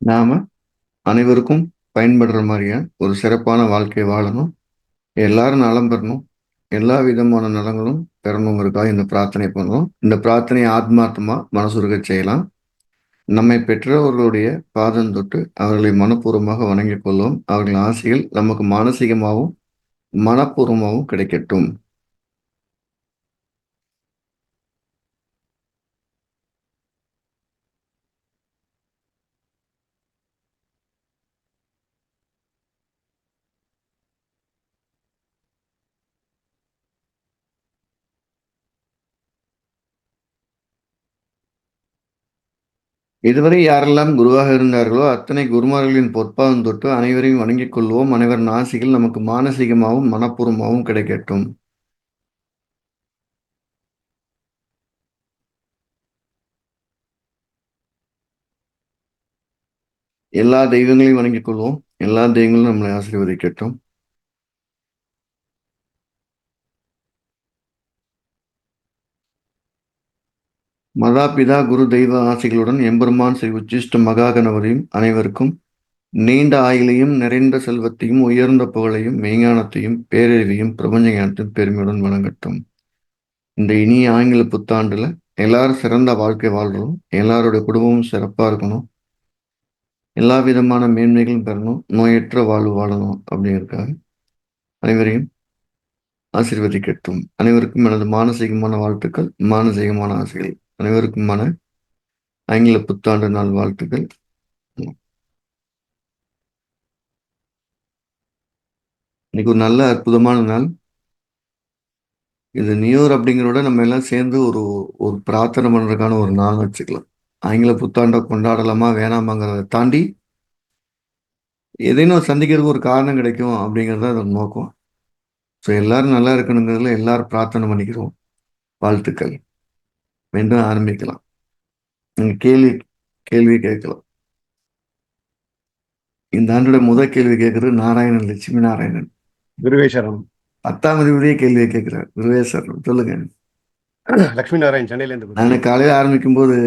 நாம அனைவருக்கும் பயன்படுற மாதிரியா ஒரு சிறப்பான வாழ்க்கை வாழணும். எல்லாரும் நலம் பெறணும். எல்லா விதமான நலங்களும் பெறணுங்கிறதுக்காக இந்த பிரார்த்தனை பண்ணுவோம். இந்த பிரார்த்தனையை ஆத்மார்த்தமா மனசுருக செய்யலாம். நம்மை பெற்றவர்களுடைய பாதம் தொட்டு அவர்களை மனப்பூர்வமாக வணங்கிக் கொள்வோம். அவர்கள் ஆசைகள் நமக்கு மானசீகமாகவும் மனப்பூர்வமாகவும் கிடைக்கட்டும். இதுவரை யாரெல்லாம் குருவாக இருந்தார்களோ அத்தனை குருமார்களின் பொற்பாதம் தொட்டு அனைவரையும் வணங்கிக் கொள்வோம். அனைவரின் ஆசைகள் நமக்கு மானசீகமாகவும் மனப்பூர்வமாகவும் கிடைக்கட்டும். எல்லா தெய்வங்களையும் வணங்கிக் கொள்வோம். எல்லா தெய்வங்களும் நம்மளை ஆசீர்வதிக்கட்டும். மதா பிதா குரு தெய்வ ஆசைகளுடன் எம்பெருமான் ஸ்ரீ உச்சிஷ்ட மகா கணபதியும் அனைவருக்கும் நீண்ட ஆயுளையும் நிறைந்த செல்வத்தையும் உயர்ந்த புகழையும் மெய்ஞானத்தையும் பேரறிவையும் பிரபஞ்ச ஞானத்தையும் பெருமையுடன் வழங்கட்டும். இந்த இனிய ஆங்கில புத்தாண்டுல எல்லாரும் சிறந்த வாழ்க்கை வாழ்றோம். எல்லாருடைய குடும்பமும் சிறப்பா இருக்கணும். எல்லா விதமான மேன்மைகளும் பெறணும். நோயற்ற வாழ்வு வாழணும் அப்படிங்கிறதுக்காக அனைவரையும் ஆசீர்வதிக்கட்டும். அனைவருக்கும் எனது மானசீகமான வாழ்த்துக்கள், மானசீகமான ஆசைகள். அனைவருக்குமான ஆங்கில புத்தாண்டு நாள் வாழ்த்துக்கள். இன்னைக்கு ஒரு நல்ல அற்புதமான நாள். இது நியூ இயர் அப்படிங்கிறத நம்ம எல்லாம் சேர்ந்து ஒரு ஒரு பிரார்த்தனை பண்றதுக்கான ஒரு நாள் வச்சுக்கலாம். ஆங்கில புத்தாண்டை கொண்டாடலாமா வேணாமாங்கிறத தாண்டி எதையும் சந்திக்கிறதுக்கு ஒரு காரணம் கிடைக்கும் அப்படிங்கிறது தான் அதோட நோக்கம். ஸோ எல்லாரும் நல்லா இருக்கணுங்கிறதுல எல்லாரும் பிரார்த்தனை பண்ணிக்கிறோம். வாழ்த்துக்கள். மீண்டும் ஆரம்பிக்கலாம். நீங்க கேள்வி கேள்வி கேட்கலாம். இந்த ஆண்டோட முதல் கேள்வி கேட்கறது நாராயணன், லட்சுமி நாராயணன். குருவேஸ்வரம் 10ஆம் அதிபதியே கேள்வியை கேட்கிறார். குருவேஸ்வரன் சொல்லுங்க. லட்சுமி நாராயண் சென்னையில இருந்து நான் குருஜி. காலையில ஆரம்பிக்கும் போது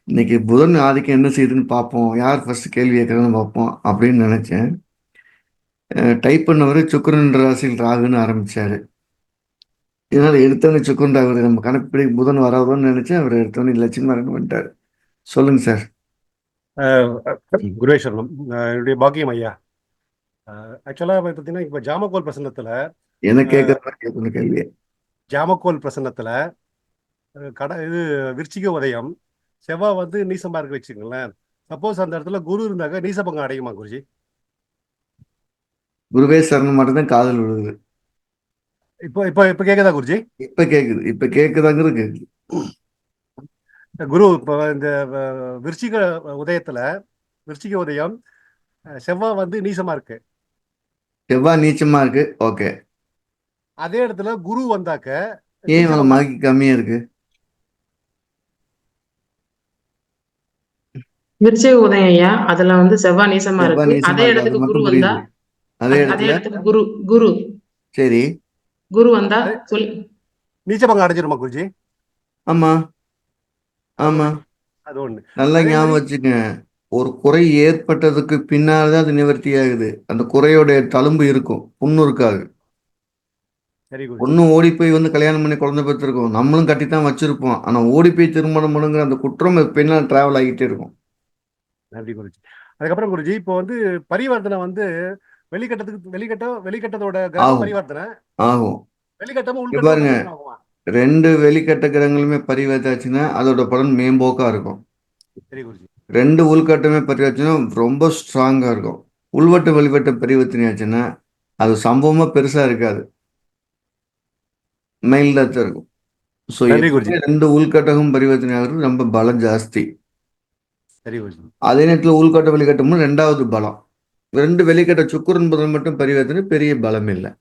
இன்னைக்கு புதன் ஆதிக்கம் என்ன செய்யுதுன்னு பார்ப்போம், யார் ஃபர்ஸ்ட் கேள்வி கேட்கறதுன்னு பார்ப்போம் அப்படின்னு நினைச்சேன். டைப் பண்ணவர் சுக்கிரன் ராசியில் ராகுன்னு ஆரம்பிச்சாரு. இதனால எடுத்தவனே சுக்கிரன் ராகு நம்ம கணக்குப்படி புதன் வராதுன்னு நினைச்சேன். அவர் எடுத்தவனே லட்சுமி நாராயணன் பண்ணிட்டாரு. சொல்லுங்க சார். குருவேஸ்வரம் என்னுடைய பாக்கியம் ஐயா. ஆக்சுவலா பார்த்தீங்கன்னா இப்ப ஜாமக்கோல் பிரசன்னத்துல என்ன கேட்கற மாதிரி கேட்கணும் கேள்வியை. ஜாமக்கோல் பிரசன்னத்துல இது விருச்சிக உதயம் செவ்வாய் வந்து நீசமா இருக்கு வச்சுக்கோங்களேன். சப்போஸ் அந்த இடத்துல குரு இருந்தாக்க நீசபங்கம் அடையுமா குருஜி? குருவே சரணம் மட்டும் தான் காதல் விழுகுது. இப்போ இப்போ இப்போ கேக்குதா குருஜி? இப்ப கேக்குது. இப்ப கேக்குதாங்கிறது கேக்குது. குரு இப்போ இந்த விருச்சிக உதயத்துல விருச்சிக உதயம் செவ்வாய் வந்து நீசமா இருக்கு. செவ்வாய் நீச்சமா இருக்கு. ஓகே. அதே இடத்துல குரு வந்தாக்க ஏன் நீசபங்கம். மார்க் கம்மியா இருக்கு? விருச்சிக உதயம் ஐயா, அதுல வந்து செவ்வாய் நீசமா செவ்வாய் இருக்கு. நீச்சமா அதே இருக்கு. அது இடத்துக்கு குரு மட்டும் வந்தா, புரியுது. அதே அதே இடத்துல இடத்துக்கு குரு குரு சரி. குரு வந்தா சொல்லி நீச்சபங்கம் அடைஞ்சிருமா குருஜி? ஆமா அது ஆமா. ஒண்ணு. அது ஒண்ணு. நல்லா அதே மாதிரி ஞாபகம் வச்சுக்கங்க. ஒரு குறை ஏற்பட்டதுக்கு பின்னால்தான் அது நிவர்த்தி ஆகுது. அந்த குறையோட தழும்பு இருக்கும், புண்ணு இருக்காது. சரி குருஜி. பொண்ணு ஓடி போய் வந்து கல்யாணம் பண்ணி குழந்தை பெற்றிருக்கோம், நம்மளும் கட்டித்தான் வச்சிருப்போம். ஆனா ஓடி போய் திருமணம் பண்ணுங்கிற அந்த குற்றம் பின்னால் டிராவல் ஆகிட்டே இருக்கும். நன்றி குருஜி. அதுக்கப்புறம் குருஜி இப்போ வந்து பரிவர்த்தனை வந்து வெளிக்கட்டத்தோட கிரகம் ஆகும் பரிவர்த்தனை ஆகும். வெளிக்கட்டமும் இங்க உள்கட்டமும் பாருங்க, பரிவர்த்தனை ஆகுமா? 2 வெளிக்கட்ட கிரகங்களுமே பரிவர்த்தாச்சுன்னா அதோட பலன் மேம்போக்கா இருக்கும். சரி குருஜி. 2 உள்கட்டமே பரிவர்த்தனை ரொம்ப ஸ்ட்ராங்கா இருக்கும். உள்வட்ட வெளிவட்ட பரிவர்த்தனை ஆச்சுன்னா அது சம்பவமா பெருசா இருக்காது, மைல்டா தான் இருக்கும். ஸோ நன்றி குருஜி. எப்பவுமே 2 உள்கட்டகம் பரிவர்த்தனை ஆகிறது ரொம்ப பலம் ஜாஸ்தி. சரி குருஜி. அதே நேரத்தில் உள்கட்ட வெளிக்கட்டமும் 2வது பலம். 2 வெளிக்கட்ட சுக்கிரன் புதன் மட்டும் பரிவர்த்தனை பெரிய பலம் இல்லை.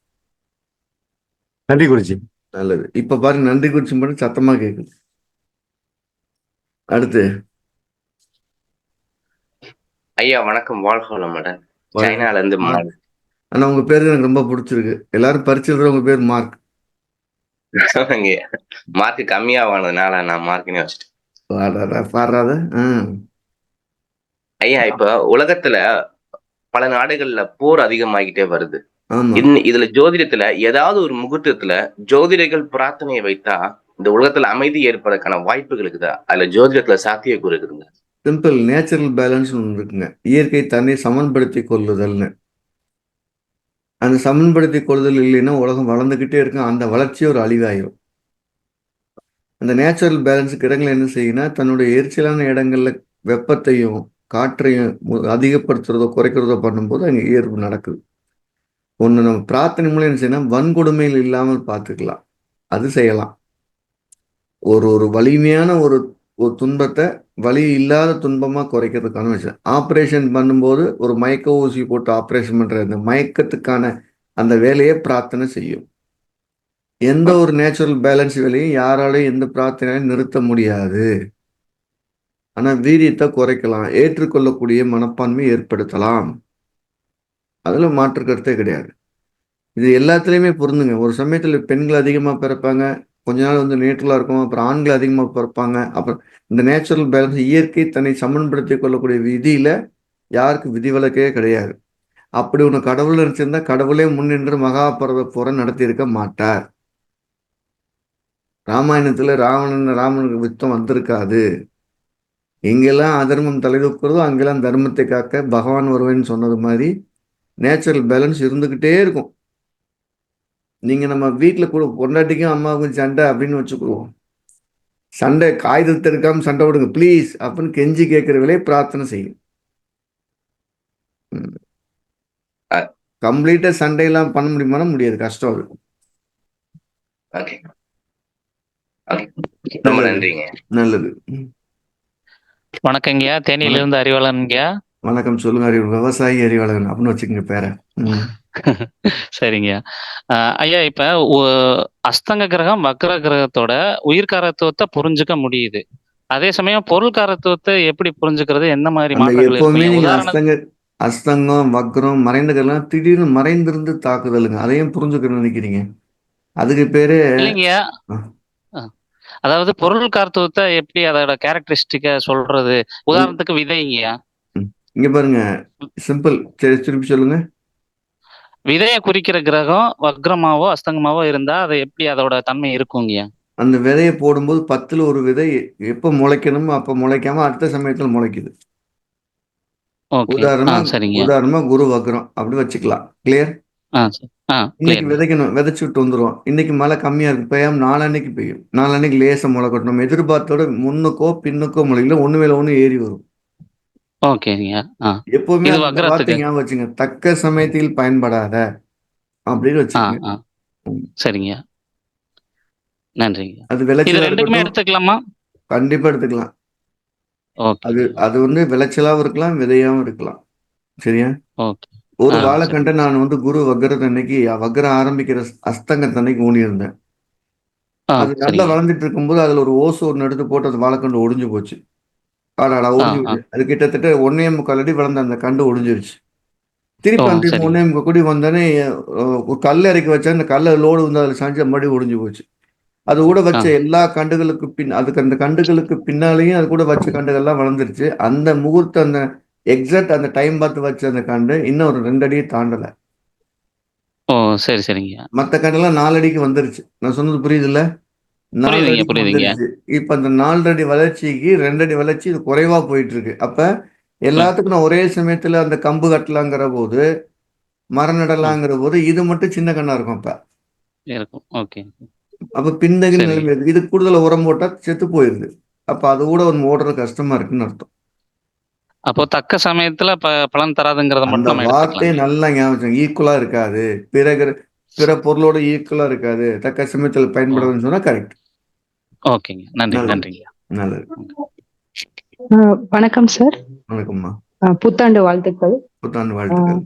நன்றி குருஜி. நல்லது. இப்ப பாருங்க, நன்றி குறிச்சி மட்டும் சத்தமா கேக்குது. அடுத்து ஐயா வணக்கம், வாழ்க வளமுடன். சைனால இருந்து மார்க். ஆனா உங்க பேரு எனக்கு ரொம்ப பிடிச்சிருக்கு. எல்லாரும் பரிச்சு உங்க பேர் மார்க். மார்க் கம்மியா வாங்கினதுனால நான் மார்க்னே வச்சுட்டேன். பாடுறாத. ஐயா இப்ப உலகத்துல பல நாடுகள்ல போர் அதிகமாகிட்டே வருது. ஆமா. இதுல ஜோதிடத்துல ஏதாவது ஒரு முகூர்த்தத்துல ஜோதிடர்கள் பிரார்த்தனையை வைத்தா இந்த உலகத்துல அமைதி ஏற்பதற்கான வாய்ப்புகள் இருக்குதா? அதுல ஜோதிடத்துல சாத்தியக்கூறு இருக்குதுங்க? சிம்பிள் நேச்சுரல் பேலன்ஸ் ஒன்று இருக்குங்க. இயற்கை தன்னை சமன்படுத்தி கொள்ளுதல்னு. அந்த சமன்படுத்தி கொள்ளுதல் இல்லைன்னா உலகம் வளர்ந்துகிட்டே இருக்கும். அந்த வளர்ச்சி ஒரு அழிவாயிரும். அந்த நேச்சுரல் பேலன்ஸுக்கு இடங்கள் என்ன செய்யுன்னா, தன்னுடைய எரிச்சலான இடங்கள்ல வெப்பத்தையும் காற்றையும் அதிகப்படுத்துறதோ குறைக்கிறதோ பண்ணும்போது அங்கே இயல்பு நடக்குது. ஒன்று நம்ம பிரார்த்தனை மூலம் என்ன செய்யணும், வன்கொடுமைகள் இல்லாமல் பார்த்துக்கலாம். அது செய்யலாம். ஒரு வலிமையான ஒரு துன்பத்தை வலி இல்லாத துன்பமா குறைக்கிறதுக்கான விஷயம். ஆப்ரேஷன் பண்ணும்போது ஒரு மயக்க ஊசி போட்டு ஆப்ரேஷன் பண்ற அந்த மயக்கத்துக்கான அந்த வேலையை பிரார்த்தனை செய்யும். எந்த ஒரு நேச்சுரல் பேலன்ஸ் வேலையும் யாராலையும் எந்த பிரார்த்தனையும் நிறுத்த முடியாது. ஆனா வீரியத்தை குறைக்கலாம், ஏற்றுக்கொள்ளக்கூடிய மனப்பான்மை ஏற்படுத்தலாம். அதுல மாற்று கருத்தே கிடையாது. இது எல்லாத்துலேயுமே பொருந்துங்க. ஒரு சமயத்தில் பெண்கள் அதிகமாக பிறப்பாங்க, கொஞ்ச நாள் வந்து நியூட்ரலாக இருக்கும், அப்புறம் ஆண்கள் அதிகமாக பிறப்பாங்க. அப்புறம் இந்த நேச்சுரல் பேலன்ஸ் இயற்கை தன்னை சமன்படுத்தி கொள்ளக்கூடிய விதியில் யாருக்கு விதிவிலக்கே கிடையாது. அப்படி ஒன்று கடவுள் நினச்சிருந்தா கடவுளே முன்னின்று மகாபாரத போரை நடத்தியிருக்க மாட்டார். ராமாயணத்தில் ராமனுக்கு யுத்தம் வந்திருக்காது. எங்கெல்லாம் அதர்மம் தலைதூக்குறதோ அங்கெல்லாம் தர்மத்தை காக்க பகவான் வருவேன்னு சொன்னது மாதிரி நேச்சுரல் பேலன்ஸ் இருந்துக்கிட்டே இருக்கும். நீங்க நம்ம வீட்டில் கூட பொண்டாட்டிக்கும் அம்மாவுக்கும் சண்டை அப்படின்னு வச்சுக்குவோம். சண்டை காகிதத்தை எடுக்காம சண்டை விடுங்க ப்ளீஸ் அப்படின்னு கெஞ்சி கேட்கிற வேலையை பிரார்த்தனை செய்யும். கம்ப்ளீட்டா சண்டையெல்லாம் பண்ண முடியுமானா முடியாது, கஷ்டம் அது. ரொம்ப நன்றிங்க. நல்லது. வணக்கங்கய்யா, தேனியிலிருந்து அறிவாளன்ங்கய்யா. வணக்கம், சொல்லுங்க. விவசாயி அறிவாளன் அப்படின்னு வச்சுக்கோங்க பேரை. சரிங்கய்யா. ஐயா, இப்ப அஸ்தங்க கிரகம் வக்ர கிரகத்தோட உயிர்காரத்துவத்தை புரிஞ்சுக்க முடியுது. அதே சமயம் பொருள்காரத்துவத்தை எப்படி புரிஞ்சுக்கிறது? என்ன மாதிரி மாற்றங்கள் எப்பவுமே நீங்க அஸ்தங்கம் வக்ரம் மறைந்த கிரகம் திடீர்னு மறைந்திருந்து தாக்குதலுங்க. அதையும் புரிஞ்சுக்கணும்னு நினைக்கிறீங்க? அதுக்கு பேரு இல்லைங்கய்யா. அதாவது பொருள் காரத்துவத்தை எப்படி அதோட கேரக்டரிஸ்டிக்க சொல்றது? உதாரணத்துக்கு விதைங்கய்யா. இங்க பாருங்க, சிம்பிள். திருப்பி சொல்லுங்க. விதைய குறிக்கிற கிரகம் வக்ரமாவோ அஸ்தங்கமாவோ இருந்தா அது எப்படி அதோட தன்மை இருக்குங்கய்யா? அந்த விதையை போடும்போது 10ல் ஒரு விதை எப்ப முளைக்கணுமோ அப்ப முளைக்காம அடுத்த சமயத்துல முளைக்குது. உதாரணமா குரு வக்ரம் அப்படி வச்சுக்கலாம். கிளியர்? இன்னைக்கு விதைக்கணும், விதைச்சு விட்டு வந்துடும். இன்னைக்கு மழை கம்மியா இருக்கு, பெய்யாம நாளான்னைக்கு பெய்யும். நாளான்னைக்கு லேசா முளை கட்டணும். எதிர்பார்த்தோட முன்னுக்கோ பின்னுக்கோ முளைக்கல, ஒண்ணு மேல ஒண்ணு ஏறி வரும். எப்பவுமே ஞாபகம் வச்சுங்க, தக்க சமயத்தில் பயன்படாத அப்படின்னு வச்சுக்கோங்க. சரிங்க, நன்றிங்க. அது விளைச்சல் எடுத்துக்கலாமா? கண்டிப்பா எடுத்துக்கலாம். அது வந்து விளைச்சலாவும் இருக்கலாம், விதையாவும் இருக்கலாம். சரியா? ஒரு வாழைக்கண்டை நான் வந்து குரு வக்ரத்து அன்னைக்கு வக்ரம் ஆரம்பிக்கிற அஸ்தங்கத்தன்னைக்கு ஊனியிருந்தேன். அது நல்லா வளர்ந்துட்டு இருக்கும்போது அதுல ஒரு ஓசு ஒன்று எடுத்து போட்டு அந்த வாழைக்கண்டு ஒடிஞ்சு போச்சு. அது கிட்டத்தட்ட 1.25 அடி வளர்ந்த அந்த கண்டு ஒடிஞ்சிருச்சு. திருப்பி அந்த 1.25 கோடி வந்தோடனே ஒரு கல் இறக்கி வச்சா அந்த கல்ல லோடு வந்து அதுல சாஞ்சு மறுபடியும் ஒடிஞ்சு போச்சு. அது கூட வச்ச எல்லா கண்டுகளுக்கு அதுக்கு அந்த கண்டுகளுக்கு பின்னாலேயும் அது கூட வச்ச கண்டுகள்லாம் வளர்ந்துருச்சு. அந்த முகூர்த்த அந்த எக்ஸாக்ட் அந்த டைம் பார்த்து வச்ச அந்த கண்டு இன்னும் ஒரு 2 அடியை தாண்டல. சரி சரிங்க. மற்ற கண்டெல்லாம் 4 அடிக்கு வந்துருச்சு. நான் சொன்னது புரியுதுல்ல? 4 அடிக்கு வந்துருச்சு. இப்ப அந்த 4 அடி வளர்ச்சிக்கு 2 அடி வளர்ச்சி இது குறைவா போயிட்டு இருக்கு. அப்ப எல்லாத்துக்கும் நான் ஒரே சமயத்துல அந்த கம்பு கட்டலாங்கிற போது, மரம் நடலாங்கிற போது இது மட்டும் சின்ன கண்ணா இருக்கும். அப்ப பின்தகின நிலைமை இருக்கு. இது கூடுதல உரம் போட்டா செத்து போயிருது. அப்ப அது கூட ஒரு ஓடுறது கஷ்டமா இருக்குன்னு அர்த்தம். அப்போ தக்க சமயத்துல பலன் தராதுங்கிறத மட்டும் அந்த வார்த்தையே நல்லா ஞாபகம். ஈக்குவலா இருக்காது, பிற பொருளோட ஈக்குவலா இருக்காது, தக்க சமயத்துல பயன்படுதுன்னு சொன்னா கரெக்ட். ஓகேங்க, நன்றி. நன்றிங்க. நல்லது. வணக்கம் சார். வணக்கம்மா. புத்தாண்டு வாழ்த்துக்கள். புத்தாண்டு வாழ்த்துக்கள்.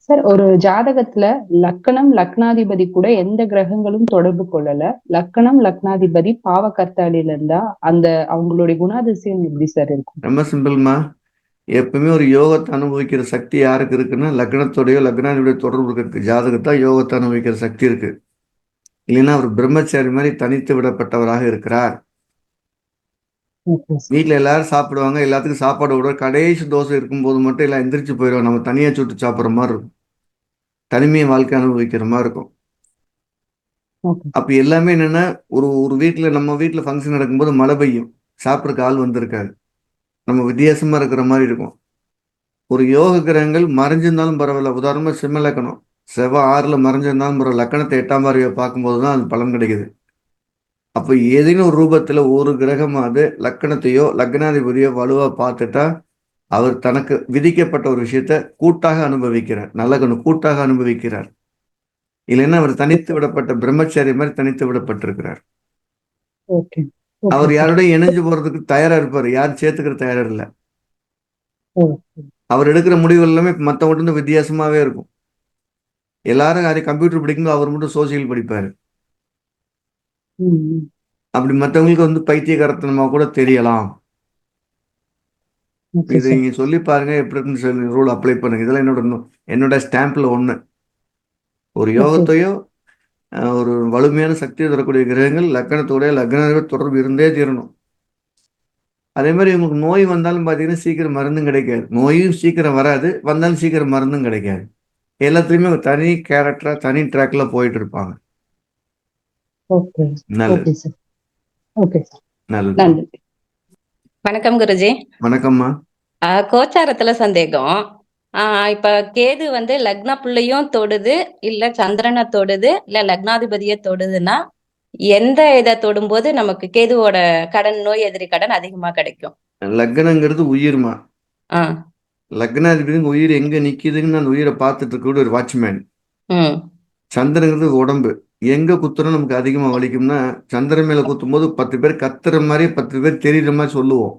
சார், ஒரு ஜாதகத்துல லக்னம் லக்னாதிபதி கூட எந்த கிரகங்களும் தொடர்பு கொள்ளல, லக்னம் லக்னாதிபதி பாவகர்த்தாலில இருந்தா அந்த அவங்களுடைய குணாதிசயம் எப்படி சார் இருக்கும்? ரொம்ப சிம்பிள்மா. எப்பவுமே ஒரு யோகத்தை அனுபவிக்கிற சக்தி யாருக்கு இருக்குன்னா, லக்னத்தோடையோ லக்னாதிபதியோட தொடர்பு இருக்கு ஜாதகத்தா யோகத்தை அனுபவிக்கிற சக்தி இருக்கு. இல்லைன்னா அவர் பிரம்மச்சாரி மாதிரி தனித்து விடப்பட்டவராக இருக்கிறார். Okay sir. வீட்டில் எல்லாரும் சாப்பிடுவாங்க, எல்லாத்துக்கும் சாப்பாடு விட கடைசி தோசை இருக்கும்போது மட்டும் எல்லாம் எந்திரிச்சு போயிடுவோம். நம்ம தனியாக சுட்டு சாப்பிட்ற மாதிரி இருக்கும். தனிமையை வாழ்க்கை அனுபவிக்கிற மாதிரி இருக்கும். ஓகே. அப்போ எல்லாமே என்னென்னா ஒரு வீட்டில் நம்ம வீட்டில் ஃபங்க்ஷன் நடக்கும்போது மழை பெய்யும், சாப்பிட்றக்கு ஆள் வந்திருக்காது, நம்ம வித்தியாசமாக இருக்கிற மாதிரி இருக்கும். ஒரு யோக கிரகங்கள் மறைஞ்சிருந்தாலும் பரவாயில்ல, உதாரணமாக சிம்ம லக்கணம் செவ்வாய் 6ல் மறைஞ்சிருந்தாலும் பரவாயில்ல, லக்கணத்தை 8ஆம் பார்வையை பார்க்கும்போது தான் அது பலன் கிடைக்குது. அப்போ ஏதேனும் ஒரு ரூபத்தில் ஒரு கிரகமாவது லக்கணத்தையோ லக்னாதிபதியோ வலுவாக பார்த்துட்டா அவர் தனக்கு விதிக்கப்பட்ட ஒரு விஷயத்த கூட்டாக அனுபவிக்கிறார். நல்ல கூட்டாக அனுபவிக்கிறார். இல்லைன்னா அவர் தனித்து விடப்பட்ட பிரம்மச்சாரி மாதிரி தனித்து விடப்பட்டிருக்கிறார். ஓகே. அவர் யாரோடய இணைஞ்சு போறதுக்கு தயாரா இருப்பார், யாரும் சேர்த்துக்கிற தயாரா இல்லை. அவர் எடுக்கிற முடிவு எல்லாமே மற்றவங்க வித்தியாசமாவே இருக்கும். எல்லாரும் யாரையும் கம்ப்யூட்டர் படிக்கும்போது அவர் மட்டும் சோசியல் படிப்பாரு. அப்படி மற்றவங்களுக்கு பைத்தியகாரத்தனமா கூட தெரியலாம். இது நீங்க சொல்லி பாருங்க, எப்படி இருக்குன்னு சொல்லி ரூல் அப்ளை பண்ணுங்க. இதெல்லாம் என்னோட ஸ்டாம்ப்ல ஒண்ணு. ஒரு யோகத்தையோ ஒரு வலிமையான சக்தியை தரக்கூடிய கிரகங்கள் லக்கணத்தோட லக்னாதிபதி தொடர்பு இருந்தே தீரணும். அதே மாதிரி உங்களுக்கு நோய் வந்தாலும் பார்த்தீங்கன்னா சீக்கிரம் மருந்தும் கிடைக்காது. நோயும் சீக்கிரம் வராது, வந்தாலும் சீக்கிரம் மருந்தும் கிடைக்காது. எல்லாத்துலேயுமே தனி கேரக்டரா தனி ட்ராக்ல போயிட்டு இருப்பாங்க. நல்லது. நல்லது. வணக்கம் குருஜி. வணக்கம்மா. கோச்சாரத்துல சந்தேகம். இப்ப கேது வந்து லக்ன புள்ளையும் தொடுது, இல்ல சந்திரனை தொடுது, இல்ல லக்னாதிபதியை தொடுதுன்னா எந்த இதை தொடும்போது நமக்கு கேதுவோட கடன், நோய் எதிரி கடன் அதிகமா கிடைக்கும்? லக்னங்கிறது உயிர்மா. லக்னாதிபதி உயிர் எங்க நிக்குதுன்னு அந்த உயிரை பார்த்துட்டு இருக்க ஒரு வாட்ச்மேன். சந்திரங்கிறது உடம்பு. எங்க குத்துறோம் நமக்கு அதிகமா வலிக்கும்னா சந்திரன் மேல குத்தும் போது 10 பேர் கத்துற மாதிரி 10 பேர் தெரியுற மாதிரி சொல்லுவோம்.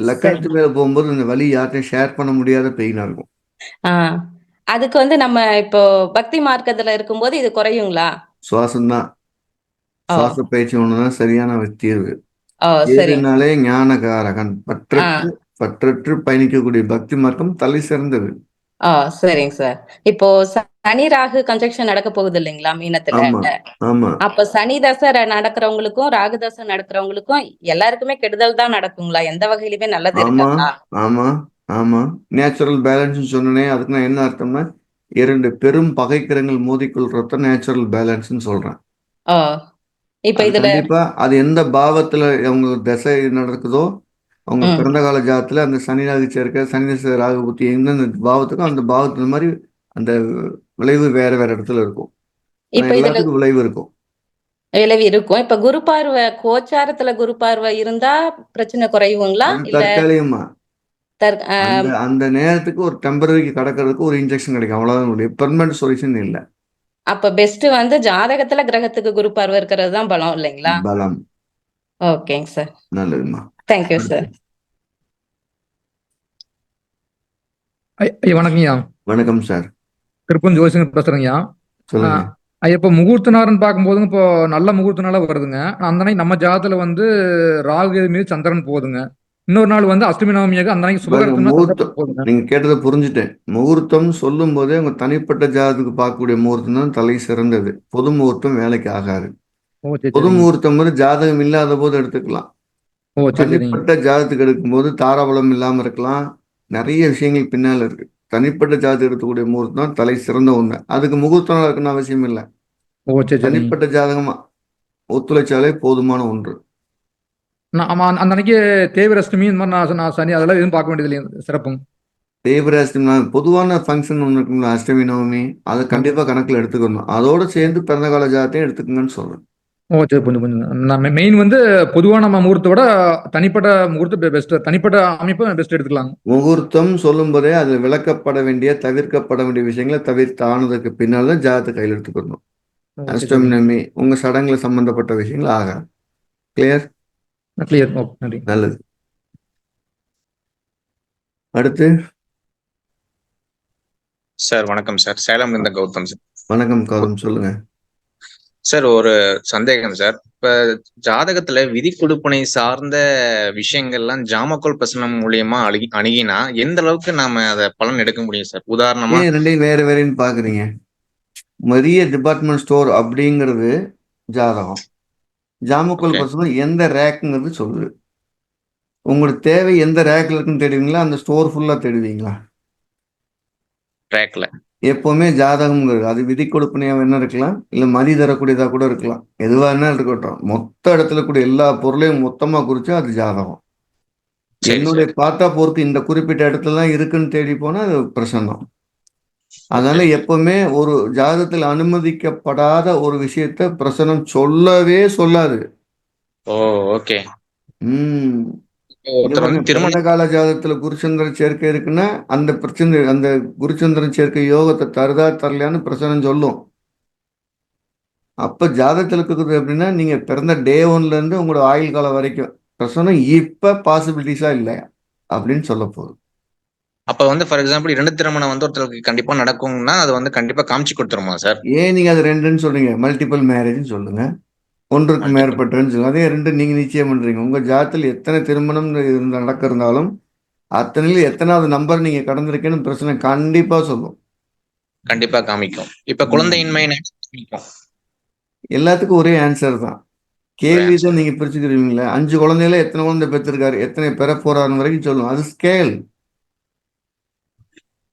லக்கணத்து மேல போகும்போது இந்த வலி யார்ட்டையும் ஷேர் பண்ண முடியாத பெயினா இருக்கும். அதுக்கு வந்து நம்ம இப்போ பக்தி மார்க்கத்துல இருக்கும்போது இது குறையுங்களா? சுவாசம்தான். சுவாச பயிற்சி ஒண்ணுதான் சரியான தீர்வு. சரி. ஏதுனாலே ஞானகாரகன் பற்றற்று பயணிக்கக்கூடிய பக்தி மார்க்கம் தலை சிறந்தது. சரிங்க சார். இப்போ சனி ராகு கன்ஜெக்ஷன் நடக்க போகுது இல்லைங்களா மீனத்துல? ஆமா. அப்ப சனி தசை நடக்கிறவங்களுக்கும் ராகு தசை நடக்கிறவங்களுக்கும் எல்லாருக்குமே கெடுதல் தான் நடக்குங்களா? எந்த வகையிலுமே நல்லது இருக்காங்களா? ஆமா ஆமா. நேச்சுரல் பேலன்ஸ் சொன்னனே, அதுக்கு நான் என்ன அர்த்தம்னா 2 பெரும் பகைக்கிரங்கள் மோதிக்கொள்றத நேச்சுரல் பேலன்ஸ் சொல்றேன். இப்ப இதுல கண்டிப்பா அது எந்த பாவத்துல அவங்க தசை நடக்குதோ, அவங்க பிறந்த கால ஜாதத்துல அந்த சனி ராகு சேர்க்க, சனி தசை ராகு புத்தி எந்தெந்த பாவத்துக்கும் அந்த பாவத்துல மாதிரி அந்த விளைவு வேற வேற இடத்துல இருக்கும். எல்லாத்துக்கும் விளைவு இருக்கும். இப்ப குரு பார்வை, கோச்சாரத்துல குரு பார்வை இருந்தா பிரச்சனை குறையுங்களா? தற்காலிகமா அந்த நேரத்துக்கு ஒரு டெம்பரரிக்கு கடக்கிறதுக்கு ஒரு இன்ஜெக்ஷன் கிடைக்கும், அவ்வளவுதான். பெர்மனன்ட் சொல்யூஷன் இல்ல. அப்ப பெஸ்ட் வந்து ஜாதகத்துல கிரகத்துக்கு குரு பார்வை இருக்கிறது தான் பலம் இல்லைங்களா? பலம். ஓகேங்க சார். நல்லதுமா. Thank you sir. வணக்கம்யா. வணக்கம் சார். திருப்பூர் ஜோசியர் பேசுறேங்கய்யா. சொல்லுங்க. இப்போ முகூர்த்த நாள்னு பார்க்கும்போதுங்க, இப்போ நல்ல முகூர்த்த நாளா வருதுங்க. அந்த நாளைக்கு நம்ம ஜாதத்துல வந்து ராகு மீது சந்திரன் போகுதுங்க. இன்னொரு நாள் வந்து அஷ்டமி நவமியாக அந்த நாளைக்கு சுபகிரகம். நீங்க கேட்டதை புரிஞ்சுட்டேன். முகூர்த்தம் சொல்லும் போதே உங்க தனிப்பட்ட ஜாதத்துக்கு பார்க்கக்கூடிய முகூர்த்தம் தான் தலை சிறந்தது. பொது முகூர்த்தம் வேலைக்கு ஆகாது. பொது முகூர்த்தம் வந்து ஜாதகம் இல்லாத போது எடுத்துக்கலாம். தனிப்பட்ட ஜாதத்துக்கு எடுக்கும்போது தாராபலம் இல்லாம இருக்கலாம், நிறைய விஷயங்கள் பின்னால இருக்கு. தனிப்பட்ட ஜாதகம் எடுக்கக்கூடிய முகூர்த்தம் தலை சிறந்த ஒண்ணு. அதுக்கு முகூர்த்தம் இருக்குன்னு அவசியம் இல்லை. தனிப்பட்ட ஜாதகமா ஒத்துழைச்சாலே போதுமான ஒன்று. அந்த அன்னைக்கு தேவிரஷ்டமி இந்த மாதிரி நான் சனி அதெல்லாம் எதுவும் பார்க்க வேண்டியது இல்லையா? சிறப்புங்க. தேவிரஷ்டமி பொதுவான ஃபங்க்ஷன் ஒன்று இருக்குங்களா, அஷ்டமி நவமி, அதை கண்டிப்பா கணக்குல எடுத்துக்கணும். அதோட சேர்ந்து பிறந்த கால ஜாதத்தையும் எடுத்துக்கங்கன்னு சொல்றேன். சரி. கொஞ்சம் மெயின் வந்து பொதுவான நம்ம முகூர்த்தோட தனிப்பட்ட முகூர்த்தம் பெஸ்ட், தனிப்பட்ட அமைப்பு பெஸ்ட் எடுத்துக்கலாம். முகூர்த்தம் சொல்லும் போதே அது விளக்கப்பட வேண்டிய தவிர்க்கப்பட வேண்டிய விஷயங்களை தவிர்த்து ஆனதுக்கு பின்னால் தான் ஜாதத்தை கையில் எடுத்துக்கணும். அஷ்டமி நவமி உங்க சடங்குல சம்பந்தப்பட்ட விஷயங்கள் ஆகாது. கிளியர்? கிளியர். நன்றி. நல்லது. அடுத்து சார் வணக்கம் சார். சேலம் இருந்த கௌதம் சார். வணக்கம் கௌதம், சொல்லுங்க சார். ஒரு சந்தேகம் சார். இப்ப ஜாதகத்துல விதி கொடுப்பனை சார்ந்த விஷயங்கள்லாம் ஜாமக்கோல் பிரசனம் மூலியமா அணுகினா எந்த அளவுக்கு நாம அதை பலன் எடுக்க முடியும் சார்? உதாரணமா ரெண்டையும் வேற வேறன்னு பாக்குறீங்க. மரிய டிபார்ட்மெண்ட் ஸ்டோர் அப்படிங்கிறது ஜாதகம். ஜாமக்கோல் பிரசனம் எந்த ரேக்குங்கிறது சொல்லுது. உங்களுக்கு தேவை எந்த ரேக்ல இருக்குன்னு தேடுவீங்களா, அந்த ஸ்டோர் ஃபுல்லா தேடுவீங்களா? ட்ராக்ல. எப்பவுமே ஜாதகம்ங்கிறது அது விதி கொடுப்பனையா என்ன இருக்கலாம், இல்ல மதி தரக்கூடியதா கூட இருக்கலாம். எதுவா என்ன இருக்கட்டும், மொத்த இடத்துல கூட எல்லா பொருளையும் மொத்தமா குறிச்சா அது ஜாதகம். சரி என்னுடைய சார். பார்த்தா பொறுத்து இந்த குறிப்பிட்ட இடத்துல தான் இருக்குன்னு தேடி போனா அது பிரசன்னம். அதனால ஓகே. எப்பவுமே ஒரு ஜாதகத்தில் அனுமதிக்கப்படாத ஒரு விஷயத்த பிரசனம் சொல்லவே சொல்லாது. ஓ, ஓகே. உம் இங்க ஒருத்தர் பாருங்க, வந்து பிறந்த திருமணம். கால ஜாதகத்துல குருச்சந்திர சேர்க்கை இருக்குன்னா அந்த பிரச்சனை, அந்த குருச்சந்திரன் சேர்க்கை யோகத்தை தருதா தரலையான்னு பிரசனம் சொல்லும். அப்ப ஜாதகத்துல இருக்குது அப்படின்னா நீங்க பிறந்த டே ஒன்ல இருந்து உங்களோட ஆயுள் காலம் வரைக்கும் பிரசனம் இப்ப பாசிபிலிட்டிஸா இல்லையா அப்படின்னு சொல்ல போகுது. அப்ப வந்து ஃபார் எக்ஸாம்பிள் 2 திருமணம் வந்து ஒருத்தருக்கு கண்டிப்பா நடக்கும்னா அது வந்து கண்டிப்பா காமிச்சு கொடுத்துருமா சார்? ஏன் நீங்க அது ரெண்டுன்னு சொல்றீங்க? மல்டிபிள் மேரேஜ்னு சொல்லுங்க, ஒன்றுக்கு மல்டிபிள். மேற்பட்டன்னு சொல்லுங்க. அதே ரெண்டு நீங்க நிச்சயம் பண்றீங்க. உங்க ஜாதகத்தில் எத்தனை திருமணம் நடக்கிறதாலும் அத்தனையில எத்தனாவது நம்பர் நீங்க கடந்திருக்கேன்னு பிரச்சனை கண்டிப்பா சொல்லும். கண்டிப்பா காமிக்கும். இப்ப குழந்தையின்மை காமிக்கும். எல்லாத்துக்கும் ஒரே ஆன்சர் தான். கேள்வி answer. தான் நீங்க பிரிச்சுக்கிறீங்களா, 5 குழந்தையில எத்தனை குழந்தை பெற்றிருக்காரு, எத்தனை பெற போறாருன்னு வரைக்கும் சொல்லும். அது ஸ்கேல்.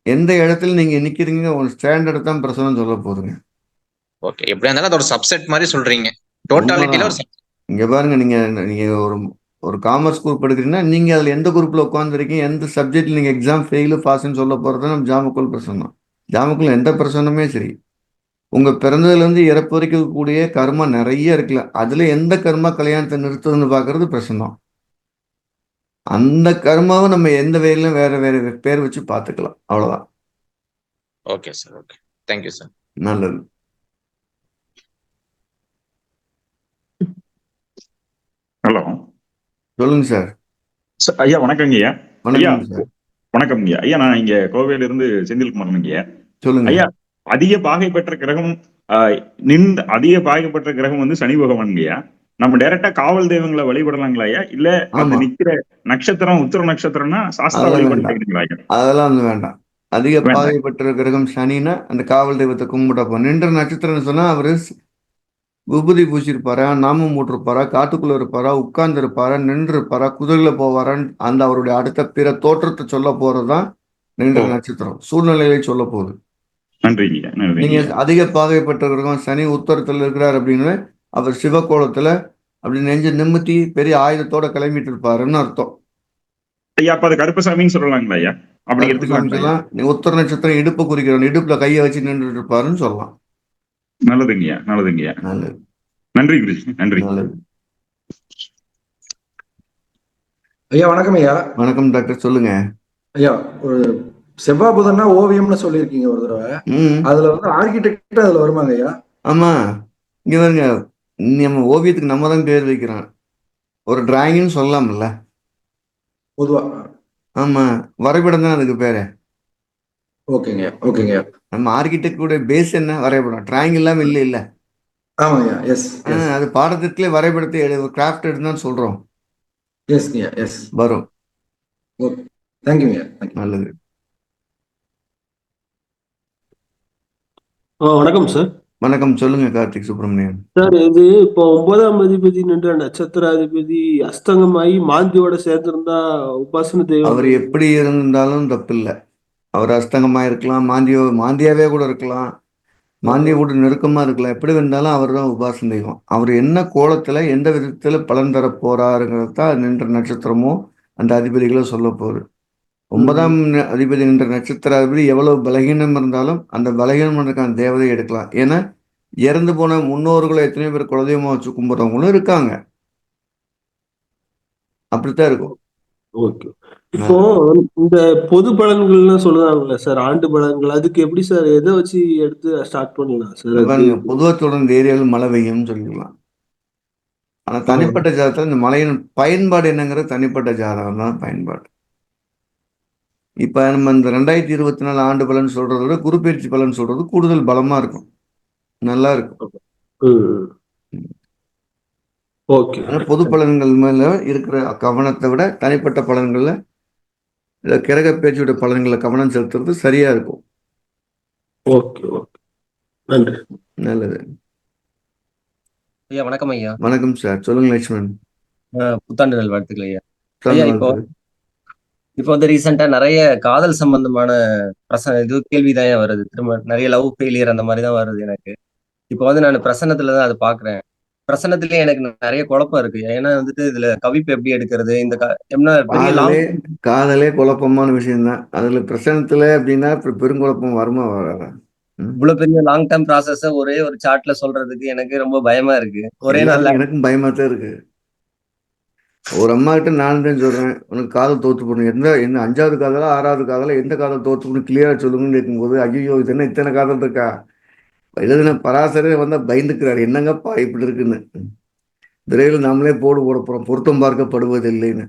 எந்த இடத்துல நீங்க நிக்கிறீங்க ஒரு ஸ்டாண்டர்ட் தான் பிரசனம் சொல்ல போதுங்க. ஓகே. எப்படியா இருந்தாலும் அது ஒரு சப்செட் மாதிரி சொல்றீங்க. டோட்டாலிட்டியில ஒரு உண்மைதான். இங்க பாருங்க, நீங்க நீங்க ஒரு காமர்ஸ் குரூப் எடுக்கிறீங்கன்னா நீங்க அதுல எந்த குரூப்ல உட்காந்துருக்கீங்க, எந்த சப்ஜெக்ட்ல நீங்க எக்ஸாம் ஃபெயிலு பாஸ்ன்னு சொல்ல போறது நம்ம ஜாமக்குள் பிரசனம். ஜாமக்குள் எந்த பிரசனமே சரி, உங்க பிறந்ததுல இருந்து இறப்பு வரைக்கும் கூடிய கர்மா நிறைய இருக்குல்ல, அதுல எந்த கர்மா கல்யாணத்தை நிறுத்துதுன்னு பாக்குறது பிரசனம். அந்த கர்மாவை நம்ம எந்த வேலையிலும் வேற வேற பேர் வச்சு பார்த்துக்கலாம், அவ்வளவுதான். Okay sir. Okay, thank you sir. நல்லது. ஹலோ, சொல்லுங்க சார். ஐயா வணக்கங்க ஐயா. ஐயா வணக்கம் சார். வணக்கம் ஐயா. ஐயா நான் இங்க கோவையில இருந்து செந்தில்குமார் ஐயா. சொல்லுங்க ஐயா, அதிக பாகை பெற்ற கிரகம் அதிக பாகை பெற்ற கிரகம் வந்து சனி பகவான் ஐயா. நம்ம டைரக்டா காவல் தெய்வங்களை வழிபடலாங்களா ஐயா, இல்ல அந்த ஆமா, நிக்கிற நட்சத்திரம் உத்தர நட்சத்திரம்னா சாஸ்திர அதெல்லாம் வழிபாடு வேண்டாம், கேக்குறீங்களா ஐயா? அதெல்லாம் வந்து வேண்டாம். அதிக வேண்டாம். பாகை பெற்ற கிரகம் சனின்னா அந்த காவல் தெய்வத்தை கும்பிட்டப்போ நின்ற நட்சத்திரம்னு சொன்னா அவரு விபூதி பூசியிருப்பாரா, நாமம் போட்டிருப்பாரா, காட்டுக்குள்ள இருப்பாரா, உட்கார்ந்து இருப்பாரா, நின்று இருப்பாரா, குதிரையில போவாரான்னு அந்த அவருடைய அடுத்த பிற தோற்றத்தை சொல்ல போறதுதான் நின்ற ஓ, நட்சத்திரம், சூழ்நிலையை சொல்ல போகுது. நன்றிங்க ஐயா, நன்றிங்க நீங்க ஐயா. அதிக பாகை பெற்ற கிரகம் சனி உத்தரத்துல இருக்கிறார் அப்படின்னு அவர் சிவகோலத்துல அப்படி நெஞ்சு நிமித்தி பெரிய ஆயுதத்தோட கிளம்பிட்டு இருப்பாருன்னு அர்த்தம். ஐயா அப்ப அது கருப்பசாமின்னு சொல்லலாங்களா ஐயா? அப்படி கருப்பு எடுத்துக்கலாங்களா ஐயா? சாமிக்கெல்லாம் நீ உத்தர நட்சத்திரம் இடுப்பு குறிக்கிறவன் இடுப்புல கையை வச்சு நின்றுட்டு இருப்பாருன்னு சொல்லலாம். நல்லதுங்க ஐயா, நல்லதுங்க ஐயா. நல்லது, நன்றி குருஜி, நன்றி. நல்லது. ஐயா வணக்கம் ஐயா. வணக்கம் டாக்டர், சொல்லுங்க. ஐயா, ஒரு செவ்வாய் புதன்னா ஓவியம்னு சொல்லியிருக்கீங்க ஒரு தடவை. ம் அதுல வந்து ஆர்கிடெக்ட் அதுல வருமாங்க ஐயா? ஆமா, இங்க பாருங்க, நம்ம ஓவியத்துக்கு நம்ம தான் பேர் வைக்கிறோம், ஒரு டிராயிங்னு சொல்லலாம்ல. பொதுவா. ஆமா, வரைபடம் தான் அதுக்கு பேரு. ஓகேங்க ஓகேங்க. நம்ம ஆர்கிடெக்ட் கூட பேஸ் என்ன, வரைபடம். டிராயிங் இல்லாம இல்ல இல்ல. ஆமாங்கய்யா, எஸ் எஸ் அது பாடத்திட்டத்திலே வரைபடத்தை கிராஃப்ட் எடுத்துதான் சொல்றோம், எஸ்ங்கய்யா, எஸ். வரும். ஓகே, தேங்க்யூங்கய்யா, தேங்க்யூ. நல்லது. வணக்கம் சார். வணக்கம், சொல்லுங்க கார்த்திக் சுப்பிரமணியன். சார், இது இப்போ 9ஆம் அதிபதி நின்ற நட்சத்திராதிபதி அஸ்தங்கமாயி மாந்தியோட சேர்ந்திருந்தா உபாசன தெய்வம் அவர் எப்படி இருந்தாலும் தப்பில்லை. அவர் அஸ்தங்கமா இருக்கலாம், மாந்தியாவே கூட இருக்கலாம், மாந்திய கூட நெருக்கமா இருக்கலாம். எப்படி இருந்தாலும் அவர் தான் உபாசன தெய்வம். அவர் என்ன கோலத்துல எந்த விதத்துல பலன் தர போறாருங்கிறது தான் நின்ற நட்சத்திரமோ அந்த அதிபதிகளோ சொல்ல போகுது. 9ஆம் அதிபதி நின்ற நட்சத்திர அதிபதி எவ்வளவு பலகீனம் இருந்தாலும் அந்த பலகீனம் இருக்கான தேவதையை எடுக்கலாம். ஏன்னா இறந்து போன முன்னோர்களை எத்தனையோ பேர் குலதெய்வமா வச்சு கும்பிட்றவங்களும் இருக்காங்க. அப்படித்தான் இருக்கும். ஓகே. இப்போ இந்த பொது பலன்கள்னு சொல்லுவாங்கல்ல சார், ஆண்டு பலன்கள், அதுக்கு எப்படி சார் எதை வச்சு எடுத்து ஸ்டார்ட் பண்ணலாம் சார்? பொதுவாக சொல்ற இந்த ஏரியாவில் மழை பெய்யும்னு சொல்லிக்கலாம். ஆனா தனிப்பட்ட ஜாதகத்துல இந்த மழையின் பயன்பாடு என்னங்கிறது தனிப்பட்ட ஜாதகம் தான் பயன்பாடு. இப்ப நம்ம இந்த 2024 ஆண்டு பலன் சொல்றத விட குரு பயிற்சி பலன் சொல்றது கூடுதல் பலமா இருக்கும், நல்லா இருக்கும். ஓகே. பொது பலன்கள் மேல இருக்கிற கவனத்தை விட தனிப்பட்ட பலன்கள்ல கிரக பேச்சோட பலன்களை கவனம் செலுத்துறது சரியா இருக்கும். ஓகே ஓகே, நன்றி. நல்லது. ஐயா வணக்கம் ஐயா. வணக்கம் சார், சொல்லுங்க லட்சுமணன். புத்தாண்டு நல்வாழ்த்துக்கள் ஐயா. சொல்லுங்க வாழ்த்து. இப்போ வந்து ரீசெண்டா நிறைய காதல் சம்பந்தமான கேள்விதான் வருது. திரும்ப நிறைய லவ் ஃபெயிலியர் அந்த மாதிரி தான் வருது எனக்கு. இப்போ வந்து நான் பிரசன்னத்துல தான் அதை பாக்குறேன். பிரசன்னத்திலேயே எனக்கு நிறைய குழப்பம் இருக்கு. ஏன்னா வந்துட்டு இதுல கவிப்பு எப்படி எடுக்கிறது, பெரிய லாங் காதலே குழப்பமான விஷயம்தான். அதுல பிரச்சனத்துல அப்படின்னா பெருங்குழப்பம் வருமா வராதா? இவ்வளவு பெரிய லாங் டேர்ம் ப்ராசஸ் ஒரே ஒரு சார்ட்ல சொல்றதுக்கு எனக்கு ரொம்ப பயமா இருக்கு. ஒரே நாள்ல எனக்கும் பயமா தான் இருக்கு. ஒரு அம்மா கிட்ட நான் தான் சொல்றேன், உனக்கு காதல் தோத்து போடணும், என்ன 5வது காதலா 6வது காதலா எந்த காதல் தோத்து போடணும் கிளியரா சொல்லுங்கன்னு கேட்கும்போது, ஐயோ இது என்ன இத்தனை காதல் இருக்கா, எழுதின பராசரே வந்தா பயந்துக்கிறாரு, என்னங்கப்பா இப்படி இருக்குன்னு. விரைவில் நாமளே போட போறோம், பொருத்தம் பார்க்கப்படுவது இல்லைன்னு.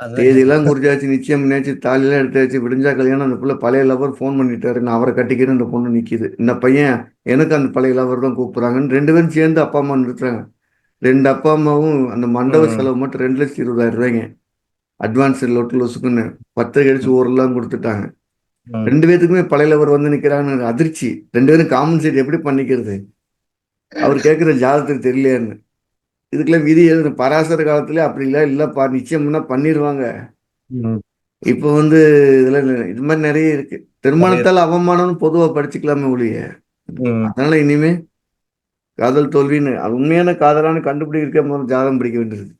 தேதியெல்லாம் குறிச்சாச்சு, நிச்சயம் நினைச்சு, தாலியெல்லாம் எடுத்தாச்சு, விடிஞ்சா கல்யாணம். அந்த பிள்ளை பழைய லவர் ஃபோன் பண்ணிட்டாரு, நான் அவரை கட்டிக்கிறேன். இந்த பொண்ணு நிக்குது, இந்த பையன் எனக்கு அந்த பழைய லவர் தான் கூப்பிடுறாங்கன்னு 2 பேரும் சேர்ந்து அப்பா அம்மா நிறுத்துறாங்க. 2 அப்பா அம்மாவும் அந்த மண்டப செலவு மட்டும் 2,20,000 அட்வான்ஸ் லொசுக்குன்னு 10 கழிச்சு ஊரெல்லாம் கொடுத்துட்டாங்க. 2 பேத்துக்குமே பழைய லவர் வந்து நிக்கிறான்னு அதிர்ச்சி. 2 பேரும் காமன் சைட் எப்படி பண்ணிக்கிறது, அவர் கேட்கிற ஜாதகத்துக்கு தெரியலையான்னு. இதுக்கெல்லாம் விதி எழுது பராசர காலத்துல அப்படி இல்லப்பா நிச்சயம்னா பண்ணிடுவாங்க. இப்போ வந்து இதுல இது மாதிரி நிறைய இருக்கு. திருமணத்தால் அவமானம்னு பொதுவா படிச்சுக்கலாமே ஒழிய, அதனால இனிமே காதல் தோல்வின்னு உண்மையான காதலான்னு கண்டுபிடிக்க போது ஜாதகம் பிடிக்க வேண்டியது.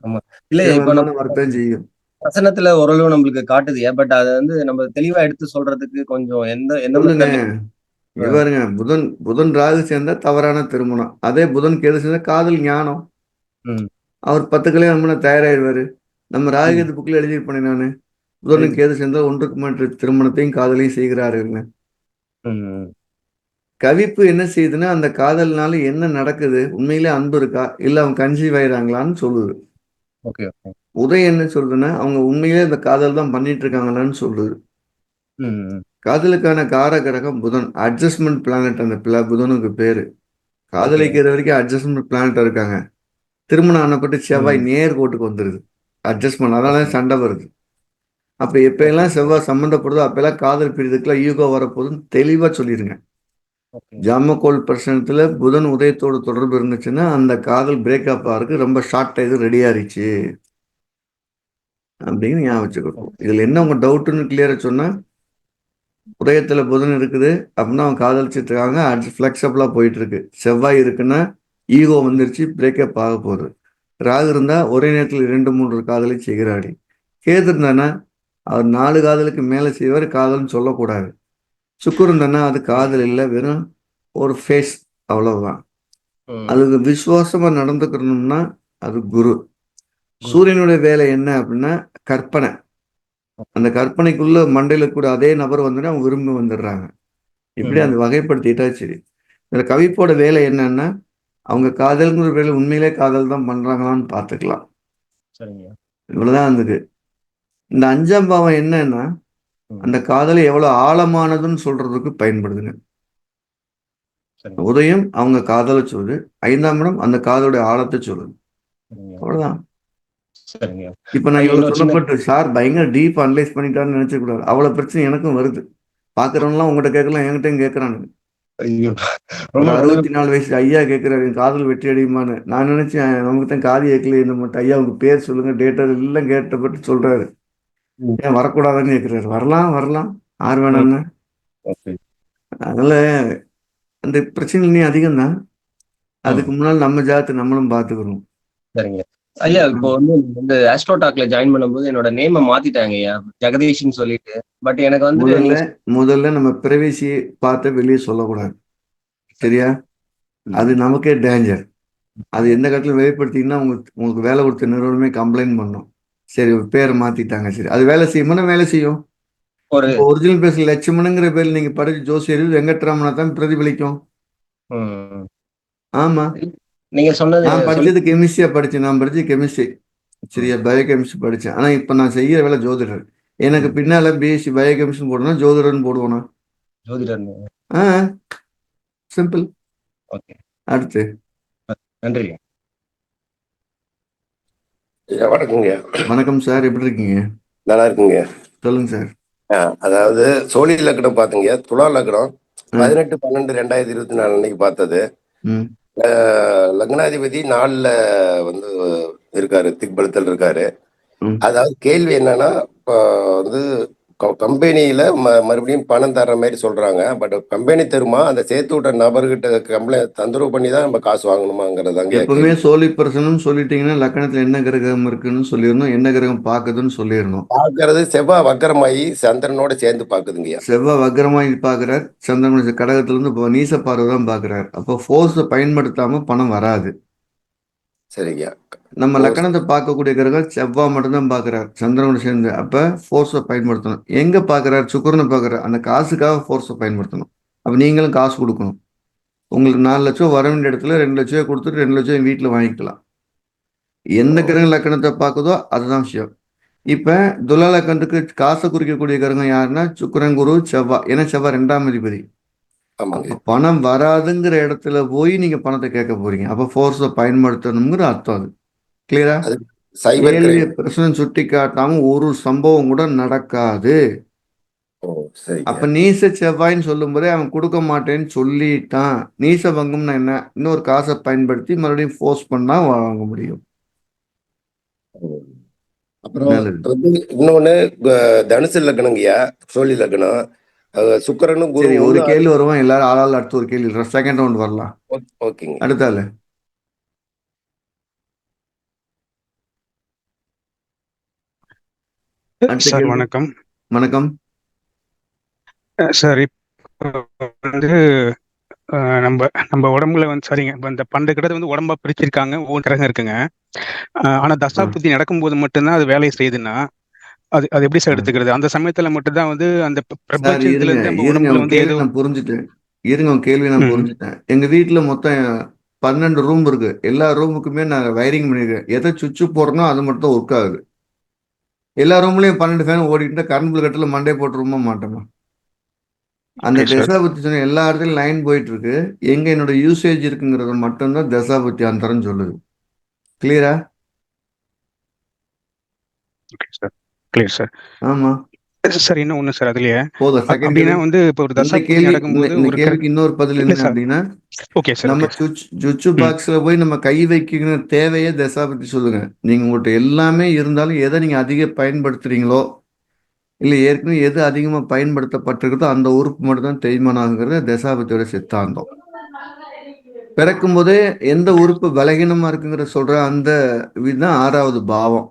ஆமா இல்ல இப்ப நம்ம வரத்தான் செய்யும். வசனத்துல ஓரளவு நம்மளுக்கு காட்டுது. பட் அதை வந்து நம்ம தெளிவா எடுத்து சொல்றதுக்கு கொஞ்சம் இங்க பாருங்க, புதன் ராகு சேர்ந்தா தவறான திருமணம், அதே புதன் கேது சேர்ந்தா காதல் ஞானம். அவர் 10 கல்யாணம் பண்ண தயாராகிடுவாரு. நம்ம ராகுகேது புக்கில் எழுதியிருப்பேன் நானு, புதனுக்கு கேது சேர்ந்தா ஒன்றுக்கு மேற்ற திருமணத்தையும் காதலையும் செய்கிறாருன்னு. கவிப்பு என்ன செய்யுதுன்னா, அந்த காதல்னால என்ன நடக்குது, உண்மையிலே அன்பு இருக்கா இல்ல அவங்க கன்சீவ் ஆயிடுறாங்களான்னு சொல்லுது. உதயம் என்ன சொல்றதுன்னா, அவங்க உண்மையிலே இந்த காதல் தான் பண்ணிட்டு இருக்காங்களான்னு சொல்லுது. காதலுக்கான கார கிரகம் புதன், அட்ஜஸ்ட்மெண்ட் பிளானட். அந்த புதனுக்கு பேரு காதலிக்கிற வரைக்கும் அட்ஜஸ்ட்மெண்ட் பிளானட் இருக்காங்க. திருமணம் ஆனப்பட்டு செவ்வாய் நேர் கோட்டுக்கு வந்துருது, அட்ஜஸ்ட்மெண்ட். அதனால சண்டை வருது. அப்ப எப்ப எல்லாம் செவ்வாய் சம்மந்தப்படுதோ அப்பெல்லாம் காதல் பிரிதுக்குலாம் ஈகோ வரப்போகுதுன்னு தெளிவா சொல்லிருங்க. ஜாமக்கோல் பிரச்சனத்துல புதன் உதயத்தோடு தொடர்பு இருந்துச்சுன்னா அந்த காதல் பிரேக்கப் ஆகிறதுக்கு ரொம்ப ஷார்ட் இது ரெடி ஆயிடுச்சு அப்படின்னு ஞாபகம் வச்சுக்கணும். இதுல என்ன உங்க டவுட்டுன்னு கிளியரா சொன்னா, உதயத்துல புதன் இருக்குது அப்படின்னா அவங்க காதலிச்சுட்டு இருக்காங்க, ஃபிளெக்சிபிளா போயிட்டு இருக்கு. செவ்வாய் இருக்குன்னா ஈகோ வந்துருச்சு, பிரேக்கப் ஆக போகுது. ராகு இருந்தா ஒரே நேரத்தில் 2-3 காதலை செய்கிறாடி. கேது இருந்தானா அவர் 4 காதலுக்கு மேல செய்வார், காதல்னு சொல்லக்கூடாது. சுக்கிரன் இருந்தானா அது காதல் இல்லை, வெறும் ஒரு ஃபேஸ், அவ்வளவுதான். அதுக்கு விசுவாசமா நடந்துக்கணும்னா அது குரு. சூரியனுடைய வேலை என்ன அப்படின்னா கற்பனை. அந்த கற்பனைக்குள்ள மண்டையில கூட அதே நபர் வந்துன்னா அவங்க விரும்பி வந்துடுறாங்க. இப்படி அந்த வகைப்படுத்திட்டா சரி. இந்த கவிப்போட வேலை என்னன்னா, அவங்க காதல்ங்கிற வேலை உண்மையிலே காதல் தான் பண்றாங்களான்னு பார்த்துக்கலாம். இவ்வளவுதான் இருந்தது. இந்த 5ஆம் பாவம் என்னன்னா, அந்த காதலை எவ்வளவு ஆழமானதுன்னு சொல்றதுக்கு பயன்படுதுங்க. உதயம் அவங்க காதலை சொல்லுது, 5ஆம் இடம் அந்த காதலுடைய ஆழத்தை சொல்லுது. அவ்வளவுதான். இப்ப நான் இவ்வளவு சொல்லப்பட்டு சார் பயங்கர டீப் அனலைஸ் பண்ணிட்டான்னு நினைச்ச கூடாது. அவ்வளவு பிரச்சனை எனக்கும் வருது. பாக்குறவங்களாம் உங்ககிட்ட கேட்கலாம், என்கிட்டயும் கேட்கறானுங்க. 64 வயசு ஐயா கேட்கிறாரு, என் காதல் வெற்றி அடையுமான்னு. நான் நினைச்சேன் நமக்கு தான் காது கேட்கல, என்ன மட்டும் ஐயா உங்க பேர் சொல்லுங்க, டேட்டா எல்லாம் கேட்டப்பட்டு சொல்றாரு. ஏன் வரக்கூடாதுன்னு கேட்கிறாரு. வரலாம் ஆறு வேணான்னு. அதனால அந்த பிரச்சனை நீ அதிகம் தான். அதுக்கு முன்னால் நம்ம ஜாதத்தை நம்மளும் பார்த்துக்கணும். சரிங்க ஐயா. இப்போ வந்து ஆஸ்ட்ரோடாக்ல ஜாயின் பண்ணும்போது என்னோட நேமை மாத்திட்டாங்க ஐயா, ஜெகதீஷ்னு சொல்லிட்டு. பட் எனக்கு வந்து முதல்ல நம்ம பிரைவேசி பார்த்து வெளியே சொல்லக்கூடாது, சரியா? அது நமக்கே டேஞ்சர். அது எந்த கட்டத்தில் வெளிப்படுத்திங்கன்னா உங்களுக்கு வேலை கொடுத்த நிறுவனமே கம்ப்ளைண்ட் பண்ணும். சரி பேரை மாத்திட்டாங்க, சரி அது வேலை செய்யும்னா வேலை செய்யும். ஒரிஜினல் பேர் லட்சுமணங்கிற பேர் நீங்க படிச்சு ஜோசியர் வெங்கட்ராமனை தான் பிரதிபலிக்கும். ஆமா, நீங்க சொன்னது நான் படிச்சது கெமிஸ்ட்ரியா படிச்சேன். நான் படிச்சது கெமிஸ்ட்ரி, சரியா, பயோகெமிஸ்ட்ரி படிச்சேன். ஆனா இப்ப நான் செய்யற வேலை ஜோதிடர். எனக்கு பின்னால பிஎஸ்சி பயோகெமிஸ்ட்ரி போடணும், ஜோதிடர்னு போடுவோம். ஜோதிடர் சிம்பிள். அடுத்து நன்றி. வணக்கங்க. வணக்கம் சார், எப்படி இருக்கீங்க? நல்லா இருக்குங்க. சொல்லுங்க சார். அதாவது சோழி லக்னம் பாத்துங்க, துலா லக்னம் 18/12/2024 அன்னைக்கு பார்த்தது. லக்னாதிபதி 4ல வந்து இருக்காரு, திக்பலத்தில் இருக்காரு. ம். அதாவது கேள்வி என்னன்னா, இப்போ வந்து கம்பெனியில மறுபடியும் பணம் தர்ற மாதிரி சொல்றாங்க. பட் கம்பெனி தருமா, அந்த சேர்த்து விட்ட நபர்கிட்ட தொந்தரவு பண்ணி தான் நம்ம காசு வாங்கணுமாங்கிறதாங்க எப்பவுமே கேள்வி. சோழி பிரசனம் சொல்லிட்டீங்கன்னா லக்கணத்துல என்ன கிரகம் இருக்குன்னு சொல்லிடணும், என்ன கிரகம் பாக்குதுன்னு சொல்லிடணும். பார்க்கறது செவ்வாய் வக்கரமாயி சந்திரனோட சேர்ந்து பாக்குதுங்கய்யா. செவ்வாய் வக்ரமாய் பார்க்கிறார், சந்திரன் கடகத்துல இருந்து இப்போ நீச பார்வை தான் பார்க்கிறார். அப்போ ஃபோர்ஸை பயன்படுத்தாம பணம் வராது. சரிங்கய்யா. நம்ம லக்கணத்தை பார்க்கக்கூடிய கிரகம் செவ்வாய் மட்டும்தான் பார்க்கிறார், சந்திரனோட சேர்ந்து. அப்ப ஃபோர்ஸை பயன்படுத்தணும். எங்க பார்க்கிறார்? சுக்கிரனை பார்க்கிறார். அந்த காசுக்காக ஃபோர்ஸை பயன்படுத்தணும். அப்ப நீங்களும் காசு கொடுக்கணும். உங்களுக்கு 4 லட்சம் வர வேண்டிய இடத்துல 2 லட்சம் கொடுத்துட்டு 2 லட்சம் வீட்டில் வாங்கிக்கலாம். எந்த கிரகம் லக்கணத்தை பார்க்குதோ அதுதான் விஷயம். இப்ப துலா லக்கணத்துக்கு காசை குறிக்கக்கூடிய கிரகம் யாருன்னா சுக்கிரன், குரு, செவ்வாய். ஏன்னா செவ்வாய் 2ஆம் அதிபதி. ஆமாங்க. பணம் வராதுங்கிற இடத்துல போய் நீங்க பணத்தை கேட்க போறீங்க. அப்ப ஃபோர்ஸை பயன்படுத்தணுங்கிற அர்த்தம் அது. கிளியரா? அது சைபர் கேள்வியை கிரைம். பிரச்சனை சுட்டி காட்டாம ஒரு சம்பவம் கூட நடக்காது. ஓ சரிங்க. அப்ப நீச செவ்வாய்ன்னு சொல்லும் போதே அவன் கொடுக்க மாட்டேன்னு சொல்லிட்டான். நீச பங்கம்னா என்ன? இன்னொரு காசை பயன்படுத்தி மறுபடியும் ஃபோர்ஸ் பண்ணா வாங்க முடியும். அப்புறம் நல்லது. வந்து இன்னொன்னு தனுசு லக்னங்கய்யா, சோழி லக்னம். சுக்கிரனும் சரி, குருவும் ஒரு வந்து கேள்வி வருவோம். எல்லாரும் ஆளால் அடுத்து ஒரு கேள்வி. செகண்ட் ரவுண்ட் வரலாம். ஓகேங்க. அடுத்தால அடுத்த சார் கேள்வி. வணக்கம். வணக்கம் சார் இப்போ வந்து நம்ம நம்ம உடம்புல வந்து சரிங்க, இப்போ இந்த 12 கிரகத்தை வந்து உடம்பா பிரிச்சிருக்காங்க, ஒவ்வொரு கிரகம் இருக்குங்க. ஆனா தசாபுத்தி நடக்கும்போது மட்டும்தான் அது வேலையை செய்யுதுன்னா அது அது எப்படி சார் எடுத்துக்கிறது? அந்த சமயத்துல மட்டும்தான் வந்து அந்த சார், பிரபஞ்சத்துல இருங்க இருந்து நம்ம இருங்க உடம்புல உங்க வந்து கேள்வி ஏதோ நான் புரிஞ்சுட்டேன். இருங்க உங்க கேள்வி நான் புரிஞ்சுட்டேன். எங்க வீட்டுல மொத்தம் 12 ரூம் இருக்கு. எல்லா ரூமுக்குமே நான் வயரிங் பண்ணிருக்கேன். எதை சுவிட்ச் போடுறனோ அது மட்டும் தான் ஒர்க் ஆகுது. எல்லா ரூம்லயும் 12 ஃபேன் ஓடிட்டு கரண்ட் பில் கட்டில மண்டே போட்டுருமா மாட்டோமா? அந்த ஓகே சார். தசாபுத்தி சொன்ன எல்லா இடத்துலயும் லைன் போயிட்டு இருக்கு. எங்க என்னோட யூசேஜ் இருக்குங்கிறது மட்டும்தான் தசாபுத்தி அந்தரம் சொல்லுது. கிளியரா? Okay sir, clear sir. ஆமா சார் இன்னும் ஒண்ணு சார், அதுலயே போதும். செகண்ட் அப்படின்னா கேள்வி. வந்து இப்போ ஒரு இந்த தசாபுத்தி கேள்வி நடக்கும்போது இந்த ஒரு கேள்விக்கு இன்னொரு பதில் இல்ல என்ன சார். அப்படின்னா, ஓகே சார். நம்ம ஓகே சார். சுவிட்ச் பாக்ஸ்ல போய் நம்ம கை வைக்கிற தேவையே தசாபுத்தி சொல்லுங்க. நீங்க உங்கள்கிட்ட எல்லாமே இருந்தாலும் எதை நீங்க அதிக பயன்படுத்துறீங்களோ, இல்ல ஏற்கனவே எது அதிகமா பயன்படுத்தப்பட்டிருக்குதோ அந்த உறுப்பு மட்டும் தான் தேய்மானம் ஆகுங்கிறது தசாபுத்தியோட சித்தாந்தம். பிறக்கும் போதே எந்த உறுப்பு பலகீனமா இருக்குங்கிற சொல்ற அந்த இதுதான் 6வது பாவம்.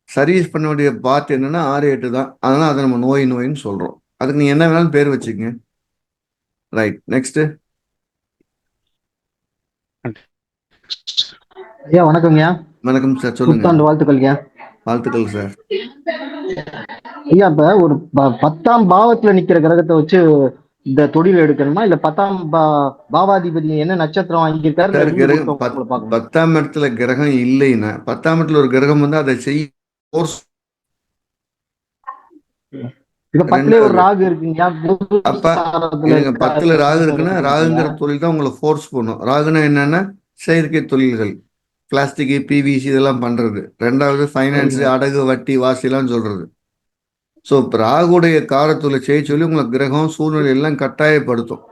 சர்வீஸ் பண்ண வேண்டிய பார்ட் என்னன்னா 6, 8 தான். அதனால அதை நம்ம நோயின்னு சொல்றோம். அதுக்கு நீங்க என்ன வேணாலும் பேர் வச்சுக்கங்க. Right, next. ஐயா வணக்கம்யா. வணக்கம் சார், சொல்லுங்க. புத்தாண்டு வாழ்த்துக்கள்யா. வாழ்த்துக்கள் சார். ஐயா இப்ப ஒரு 10ஆம் பாவத்துல நிக்கிற கிரகத்தை வச்சு இந்த தொழில் எடுக்கணுமா, இல்ல 10ஆம் பாவாதிபதி என்ன நட்சத்திரம் வாங்கியிருக்காரு சார், கிரகம் 10ஆம் இடத்துல கிரகம் இல்லைன்னா 10ஆம் இடத்துல ஒரு கிரகம் வந்து அதை செய்ய இப்ப 10ல ஒரு ராகு இருக்குங்கய்யா. அப்ப எனக்கு 10ல ராகு இருக்குன்னா ராகுங்கிற தொழில் தான் உங்களை ஃபோர்ஸ் பண்ணும். ராகுனா என்னன்னா செயற்கை தொழில்கள், பிளாஸ்டிக், பிவிசி இதெல்லாம் பண்றது. 2வது ஃபைனான்ஸ், அடகு, வட்டி, வாசிலாம் சொல்றது. ஸோ ராகுடைய காரத்துல செய்ய சொல்லி உங்களை கிரகம் சூழ்நிலை எல்லாம் கட்டாயப்படுத்தும்.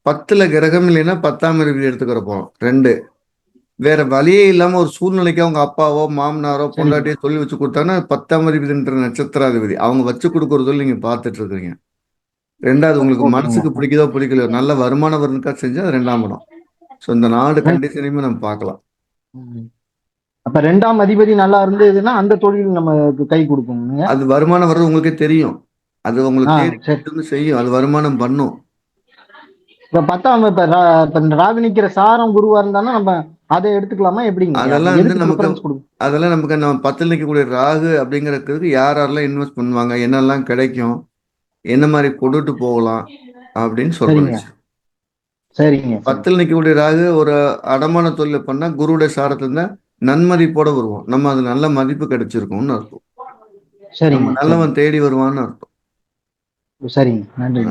10ல கிரகம் இல்லைன்னா 10ஆம் அதிபதி எடுத்துக்கிற போறோம். 2 வேற வழியே இல்லாம ஒரு சூழ்நிலைக்கு அவங்க அப்பாவோ மாமனாரோ பொண்டாட்டியோ தொழில் வச்சு கொடுத்தாங்கன்னா 10ஆம் அதிபதின்ற நட்சத்திராதிபதி அவங்க வச்சு கொடுக்கறதுல நீங்க பார்த்துட்டு இருக்கீங்க. 2வது உங்களுக்கு மனசுக்கு பிடிக்குதோ பிடிக்கலையோ நல்ல வருமானம் வரணுக்கா செஞ்சா அது 2ஆம் இடம். ஸோ இந்த 4 கண்டிஷனையுமே நம்ம பார்க்கலாம். அப்ப 2ஆம் அதிபதி நல்லா இருந்ததுன்னா அந்த தொழில் நமக்கு கை கொடுக்கும். அது வருமானம் வர்றது உங்களுக்கே தெரியும். அது உங்களுக்கு செய்யும். அது வருமானம் பண்ணும். இப்ப 10ஆம் இப்ப ராகு நிக்கிற சாரம் குருவா இருந்தாலும் நம்ம அதை எடுத்துக்கலாமா எப்படிங்க? அதெல்லாம் வந்து நமக்கு நம்ம 10ல் நிற்கக்கூடிய ராகு அப்படிங்கிறதுக்கு யாரெல்லாம் இன்வெஸ்ட் பண்ணுவாங்க, என்னெல்லாம் கிடைக்கும், என்ன மாதிரி கொண்டுட்டு போகலாம் அப்படின்னு சொல்றேன். சரிங்க. 10ல் நிற்கக்கூடிய ராகு ஒரு அடமான தொழிலை பண்ணா குருவுடைய சாரத்துல இருந்தா நன்மதிப்போட வருவோம். நம்ம அது நல்ல மதிப்பு கிடைச்சிருக்கோம்னு அர்த்தம். சரிங்க. நல்லவன் தேடி வருவான்னு அர்த்தம். சரிங்க, நன்றி.